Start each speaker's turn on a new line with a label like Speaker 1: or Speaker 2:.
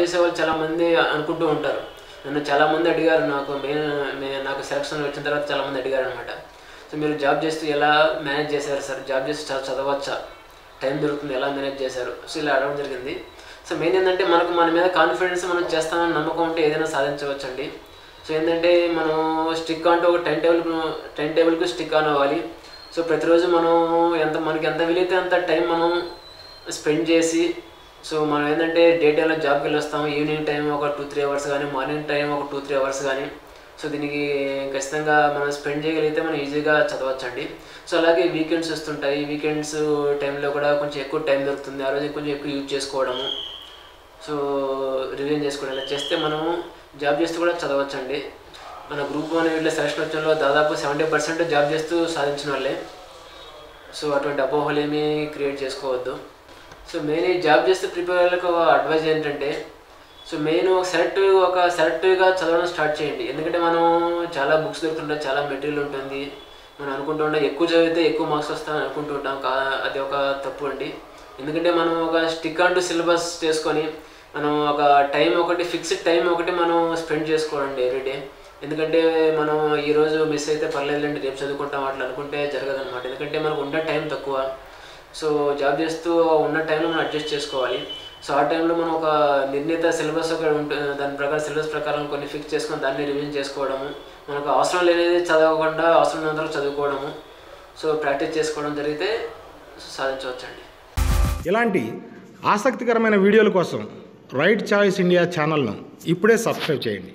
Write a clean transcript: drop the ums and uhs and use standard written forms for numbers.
Speaker 1: చేసే వాళ్ళు చాలామంది అనుకుంటూ ఉంటారు. నన్ను చాలామంది అడిగారు, నాకు సెలక్షన్ వచ్చిన తర్వాత చాలామంది అడిగారు అనమాట. సో మీరు జాబ్ చేస్తూ ఎలా మేనేజ్ చేశారు సార్, జాబ్ చేస్తూ చాలా చదవచ్చా, టైం దొరుకుతుంది, ఎలా మేనేజ్ చేశారు, సో ఇలా అడగడం జరిగింది. సో మెయిన్ ఏంటంటే మన మీద కాన్ఫిడెన్స్, మనం చేస్తామని నమ్మకం ఉంటే ఏదైనా సాధించవచ్చండి. సో ఏంటంటే మనం స్టిక్ అంటూ ఒక టైం టేబుల్కి స్టిక్ ఆన్ అవ్వాలి. సో ప్రతిరోజు మనకి ఎంత వీలైతే అంత టైం మనం స్పెండ్ చేసి, సో మనం ఏంటంటే డే టైంలో జాబ్కి వెళ్ళొస్తాము, ఈవినింగ్ టైం ఒక 2-3 అవర్స్ కానీ, మార్నింగ్ టైం ఒక 2-3 అవర్స్ కానీ. సో దీనికి ఖచ్చితంగా మనం స్పెండ్ చేయగలిగితే మనం ఈజీగా చదవచ్చండి. సో అలాగే వీకెండ్స్ వస్తుంటాయి, వీకెండ్స్ టైంలో కూడా కొంచెం ఎక్కువ టైం దొరుకుతుంది, ఆ రోజు కొంచెం ఎక్కువ యూజ్ చేసుకోవడము, సో రివిజన్ చేసుకోవడం ఇలా చేస్తే మనము జాబ్ చేస్తూ కూడా చదవచ్చండి. మన గ్రూప్ 1 వీళ్ళ సెలక్షన్ వచ్చడంలో దాదాపు 70% జాబ్ చేస్తూ సాధించిన వాళ్ళే. సో అటువంటి అపోహలు ఏమీ క్రియేట్ చేసుకోవద్దు. సో మెయిన్ ఈ జాబ్ చేస్తూ ప్రిపేర్ అయ్యేలకు అడ్వైజ్ ఏంటంటే, సో మెయిన్ సెలెక్టివ్గా చదవడం స్టార్ట్ చేయండి. ఎందుకంటే మనం చాలా బుక్స్ దొరుకుతుంటాయి, చాలా మెటీరియల్ ఉంటుంది, మనం అనుకుంటూ ఉంటాం ఎక్కువ చదివితే ఎక్కువ మార్క్స్ వస్తామని అనుకుంటూ ఉంటాం. అది ఒక తప్పు అండి. ఎందుకంటే మనం ఒక స్టిక్ అంటూ సిలబస్ చేసుకొని మనం ఒక ఫిక్స్డ్ టైం ఒకటి మనం స్పెండ్ చేసుకోవాలండి ఎవ్రీడే. ఎందుకంటే మనం ఈరోజు మిస్ అయితే పర్లేదులేండి, రేపు చదువుకుంటాం అట్లా అనుకుంటే జరగదనమాట. ఎందుకంటే మనకు ఉన్న టైం తక్కువ. సో జాబ్ చేస్తూ ఉన్న టైంలో మనం అడ్జస్ట్ చేసుకోవాలి. సో ఆ టైంలో మనం ఒక నిర్ణీత సిలబస్ ఒకటి ఉంటుంది, దాని ప్రకారం సిలబస్ ప్రకారం కొన్ని ఫిక్స్ చేసుకొని దాన్ని రివిజన్ చేసుకోవడము, మనకు అవసరం లేనిది చదవకుండా అవసరం ఉన్నంతలో చదువుకోవడము, సో ప్రాక్టీస్ చేసుకోవడం జరిగితే సాధించవచ్చండి.
Speaker 2: ఇలాంటి ఆసక్తికరమైన వీడియోల కోసం రైట్ చాయిస్ ఇండియా ఛానల్ను ఇప్పుడే సబ్స్క్రైబ్ చేయండి.